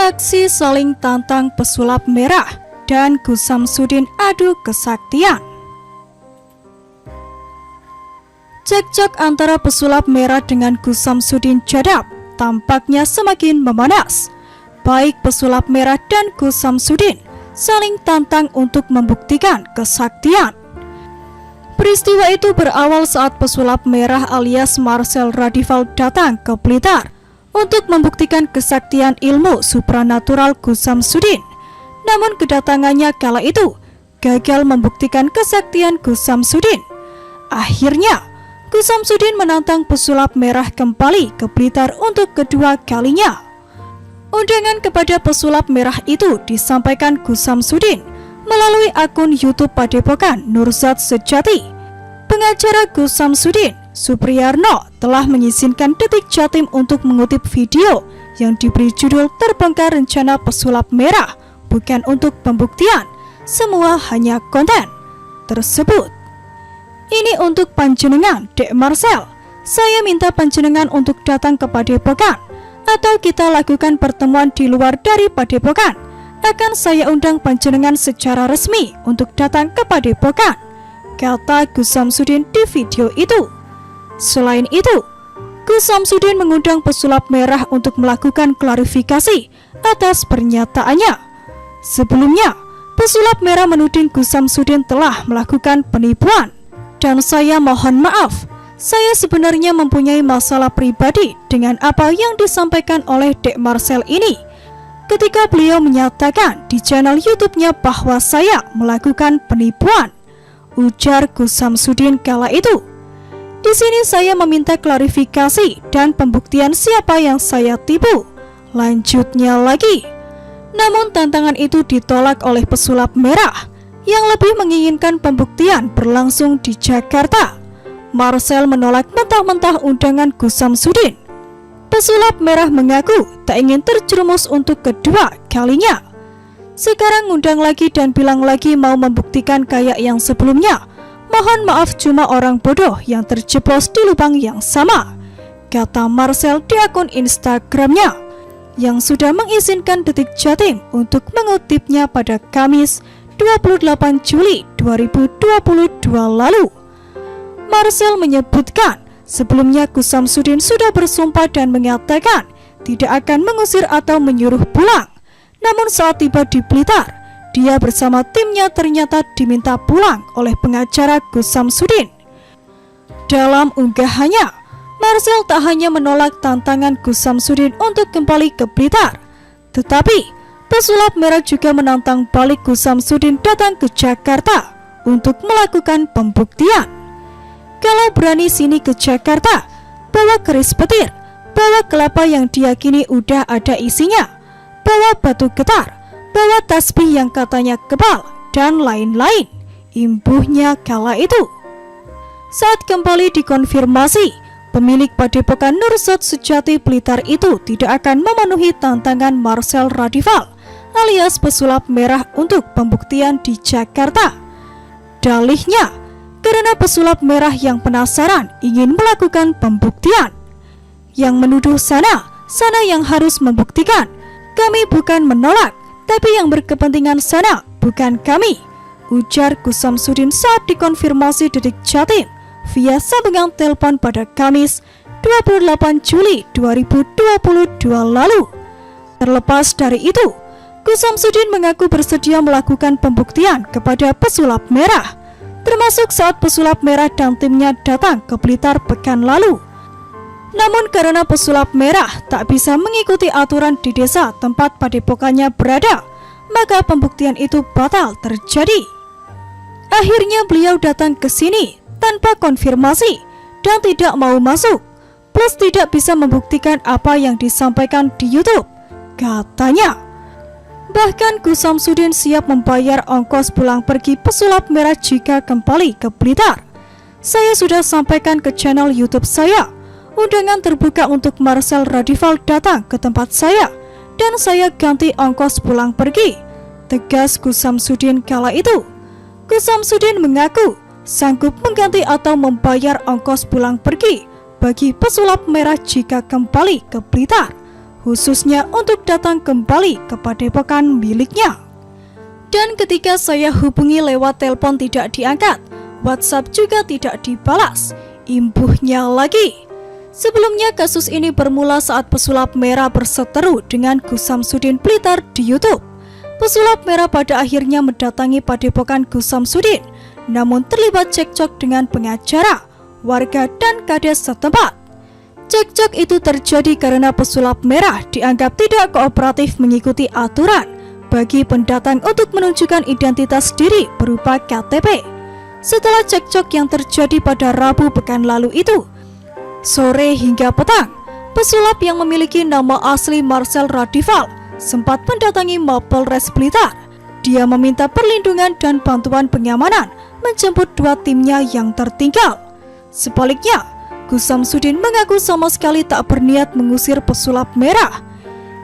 Aksi saling tantang pesulap merah dan Gus Samsudin adu kesaktian. Cekcok antara pesulap merah dengan Gus Samsudin Jadab tampaknya semakin memanas. Baik pesulap merah dan Gus Samsudin saling tantang untuk membuktikan kesaktian. Peristiwa itu berawal saat pesulap merah alias Marcel Radival datang ke Blitar untuk membuktikan kesaktian ilmu supranatural Gus Samsudin. Namun kedatangannya kala itu gagal membuktikan kesaktian Gus Samsudin. Akhirnya Gus Samsudin menantang pesulap merah kembali ke Blitar untuk kedua kalinya. Undangan kepada pesulap merah itu disampaikan Gus Samsudin melalui akun YouTube Padepokan Nurzat Sejati. Pengacara Gus Samsudin, Supriyarno, telah mengizinkan Detik Jatim untuk mengutip video yang diberi judul Terbongkar Rencana Pesulap Merah bukan untuk pembuktian, semua hanya konten tersebut. Ini untuk panjenengan, Dek Marcel. Saya minta panjenengan untuk datang ke Padepokan, atau kita lakukan pertemuan di luar dari Padepokan. Akan saya undang panjenengan secara resmi untuk datang ke Padepokan, kata Gus Samsudin di video itu. Selain itu, Gus Samsudin mengundang pesulap merah untuk melakukan klarifikasi atas pernyataannya. Sebelumnya, pesulap merah menuding Gus Samsudin telah melakukan penipuan. Dan saya mohon maaf, saya sebenarnya mempunyai masalah pribadi dengan apa yang disampaikan oleh Dek Marcel ini ketika beliau menyatakan di channel YouTube-nya bahwa saya melakukan penipuan, ujar Gus Samsudin kala itu. Di sini saya meminta klarifikasi dan pembuktian siapa yang saya tipu, lanjutnya lagi. Namun tantangan itu ditolak oleh pesulap merah yang lebih menginginkan pembuktian berlangsung di Jakarta. Marcel menolak mentah-mentah undangan Gus Samsudin. Pesulap merah mengaku tak ingin terjerumus untuk kedua kalinya. Sekarang ngundang lagi dan bilang lagi mau membuktikan kayak yang sebelumnya. Mohon maaf, cuma orang bodoh yang terjeblos di lubang yang sama, kata Marcel di akun Instagramnya yang sudah mengizinkan Detik Jatim untuk mengutipnya pada Kamis 28 Juli 2022 lalu. Marcel menyebutkan sebelumnya Gus Samsudin sudah bersumpah dan mengatakan tidak akan mengusir atau menyuruh pulang. Namun saat tiba di Blitar, dia bersama timnya ternyata diminta pulang oleh pengacara Gus Samsudin. Dalam unggahannya, Marcel tak hanya menolak tantangan Gus Samsudin untuk kembali ke Blitar, tetapi pesulap merah juga menantang balik Gus Samsudin datang ke Jakarta untuk melakukan pembuktian. Kalau berani sini ke Jakarta, bawa keris petir, bawa kelapa yang diyakini udah ada isinya, bawa batu getar, bawa tasbih yang katanya kebal, dan lain-lain, imbuhnya kala itu. Saat kembali dikonfirmasi, pemilik Padepokan Nurzat Sejati Blitar itu tidak akan memenuhi tantangan Marcel Radival alias pesulap merah untuk pembuktian di Jakarta. Dalihnya, karena pesulap merah yang penasaran ingin melakukan pembuktian, yang menuduh sana yang harus membuktikan. Kami bukan menolak, tapi yang berkepentingan sana bukan kami, ujar Gus Samsudin saat dikonfirmasi Detik Jatim via sambungan telepon pada Kamis 28 Juli 2022 lalu. Terlepas dari itu, Gus Samsudin mengaku bersedia melakukan pembuktian kepada pesulap merah, termasuk saat pesulap merah dan timnya datang ke Blitar pekan lalu. Namun karena pesulap merah tak bisa mengikuti aturan di desa tempat padepokannya berada, maka pembuktian itu batal terjadi. Akhirnya beliau datang ke sini tanpa konfirmasi dan tidak mau masuk, plus tidak bisa membuktikan apa yang disampaikan di YouTube, katanya. Bahkan Gus Samsudin siap membayar ongkos pulang pergi pesulap merah jika kembali ke Blitar. Saya sudah sampaikan ke channel YouTube saya, undangan terbuka untuk Marcel Radival datang ke tempat saya, dan saya ganti ongkos pulang pergi, tegas Gus Samsudin kala itu. Gus Samsudin mengaku sanggup mengganti atau membayar ongkos pulang pergi bagi pesulap merah jika kembali ke Blitar, khususnya untuk datang kembali ke padepokan miliknya. Dan ketika saya hubungi lewat telepon tidak diangkat, WhatsApp juga tidak dibalas. Imbuhnya lagi. Sebelumnya kasus ini bermula saat pesulap merah berseteru dengan Gus Samsudin Blitar di YouTube. Pesulap merah pada akhirnya mendatangi padepokan Gus Samsudin, namun terlibat cekcok dengan pengacara, warga dan kades setempat. Cekcok itu terjadi karena pesulap merah dianggap tidak kooperatif mengikuti aturan bagi pendatang untuk menunjukkan identitas diri berupa KTP. Setelah cekcok yang terjadi pada Rabu pekan lalu itu, sore hingga petang, pesulap yang memiliki nama asli Marcel Radival sempat mendatangi Mapolres Blitar. Dia meminta perlindungan dan bantuan pengamanan menjemput dua timnya yang tertinggal. Sebaliknya, Gus Samsudin mengaku sama sekali tak berniat mengusir pesulap merah.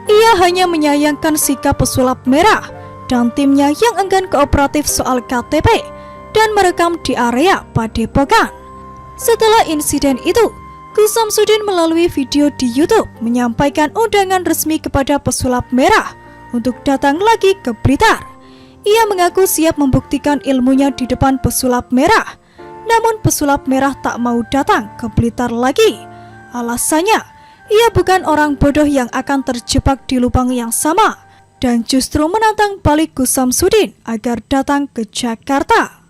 Ia hanya menyayangkan sikap pesulap merah dan timnya yang enggan kooperatif soal KTP dan merekam di area padepokan. Setelah insiden itu, Gus Samsudin melalui video di YouTube menyampaikan undangan resmi kepada pesulap merah untuk datang lagi ke Blitar. Ia mengaku siap membuktikan ilmunya di depan pesulap merah, namun pesulap merah tak mau datang ke Blitar lagi. Alasannya, ia bukan orang bodoh yang akan terjebak di lubang yang sama dan justru menantang balik Gus Samsudin agar datang ke Jakarta.